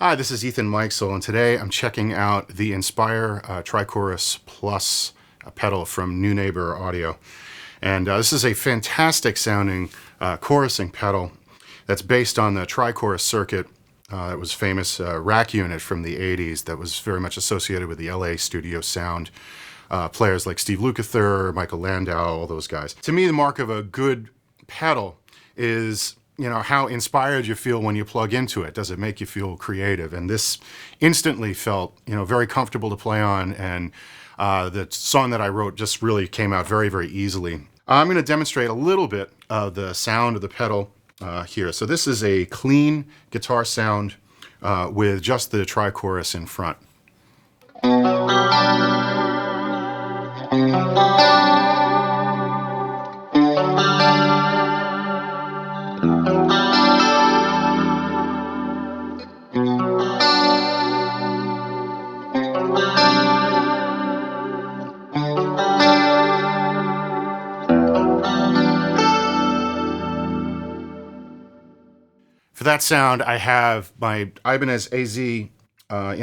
Hi, this is Ethan Meixsell, and today I'm checking out the Inspire Tri-Chorus Plus pedal from Neunaber Audio. And this is a fantastic sounding chorusing pedal that's based on the Tri-Chorus circuit. It was famous rack unit from the 80s that was very much associated with the LA studio sound. Players like Steve Lukather, Michael Landau, all those guys. To me, the mark of a good pedal is how inspired you feel when you plug into it. Does it make you feel creative? And this instantly felt, very comfortable to play on. And the song that I wrote just really came out very, very easily. I'm going to demonstrate a little bit of the sound of the pedal here. So this is a clean guitar sound with just the tri-chorus in front. For that sound, I have my Ibanez AZ in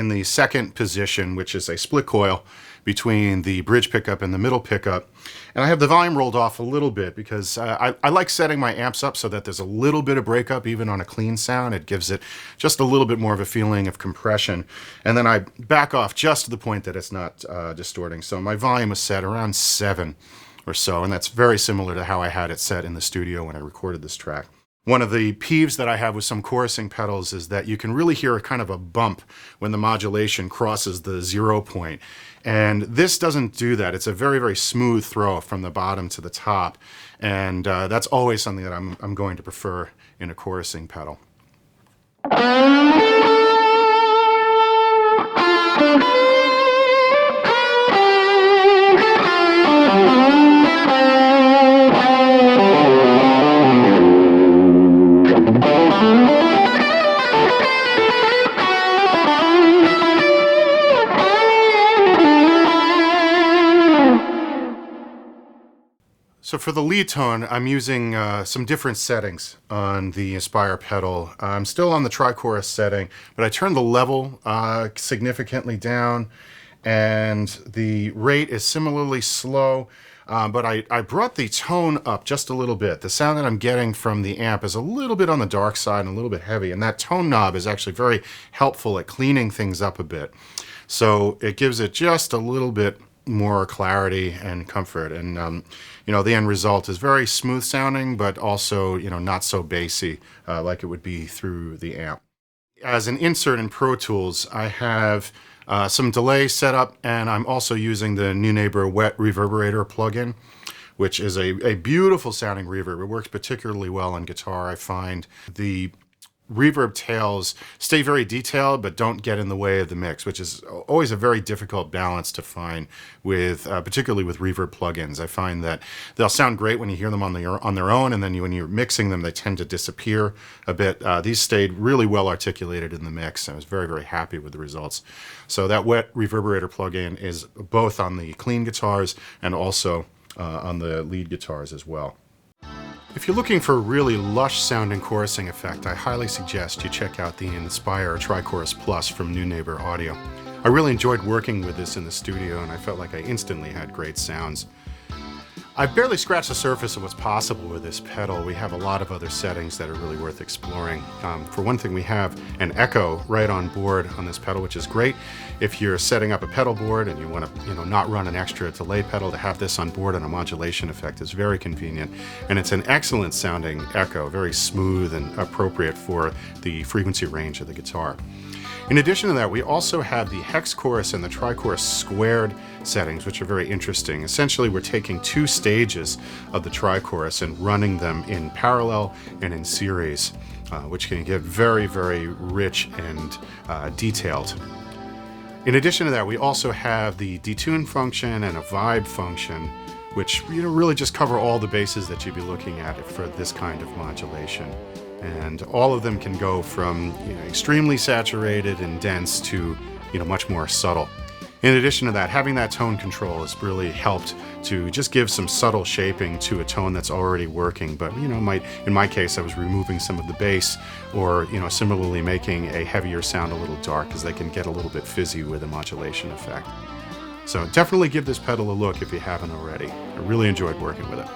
the second position, which is a split coil between the bridge pickup and the middle pickup. And I have the volume rolled off a little bit because I like setting my amps up so that there's a little bit of breakup even on a clean sound. It gives it just a little bit more of a feeling of compression. And then I back off just to the point that it's not distorting. So my volume is set around 7 or so, and that's very similar to how I had it set in the studio when I recorded this track. One of the peeves that I have with some chorusing pedals is that you can really hear a kind of a bump when the modulation crosses the 0 point. And this doesn't do that. It's a very, very smooth throw from the bottom to the top. And that's always something that I'm going to prefer in a chorusing pedal. So for the lead tone, I'm using some different settings on the Inspire pedal. I'm still on the tri-chorus setting, but I turned the level significantly down, and the rate is similarly slow, but I brought the tone up just a little bit. The sound that I'm getting from the amp is a little bit on the dark side and a little bit heavy, and that tone knob is actually very helpful at cleaning things up a bit. So it gives it just a little bit more clarity and comfort, and the end result is very smooth sounding, but also not so bassy like it would be through the amp. As an insert in Pro Tools, I have some delay set up, and I'm also using the Neunaber Wet Reverberator plugin, which is a beautiful sounding reverb. It works particularly well on guitar. I find the reverb tails stay very detailed but don't get in the way of the mix, which is always a very difficult balance to find with particularly with reverb plugins. I find that they'll sound great when you hear them on their own, and then when you're mixing them they tend to disappear a bit. These stayed really well articulated in the mix. I was very, very happy with the results. So that Wet Reverberator plugin is both on the clean guitars and also on the lead guitars as well. If you're looking for a really lush sounding chorusing effect, I highly suggest you check out the Inspire Tri-Chorus Plus from Neunaber Audio. I really enjoyed working with this in the studio, and I felt like I instantly had great sounds. I've barely scratched the surface of what's possible with this pedal. We have a lot of other settings that are really worth exploring. For one thing, we have an echo right on board on this pedal, which is great. If you're setting up a pedal board and you want to not run an extra delay pedal, to have this on board and a modulation effect is very convenient. And it's an excellent sounding echo, very smooth and appropriate for the frequency range of the guitar. In addition to that, we also have the hex chorus and the tri-chorus squared settings, which are very interesting. Essentially, we're taking 2 stages of the tri-chorus and running them in parallel and in series, which can get very, very rich and detailed. In addition to that, we also have the detune function and a vibe function, which really just cover all the bases that you'd be looking at for this kind of modulation. And all of them can go from extremely saturated and dense to much more subtle. In addition to that, having that tone control has really helped to just give some subtle shaping to a tone that's already working. But, in my case, I was removing some of the bass, or, similarly making a heavier sound a little dark, because they can get a little bit fizzy with a modulation effect. So definitely give this pedal a look if you haven't already. I really enjoyed working with it.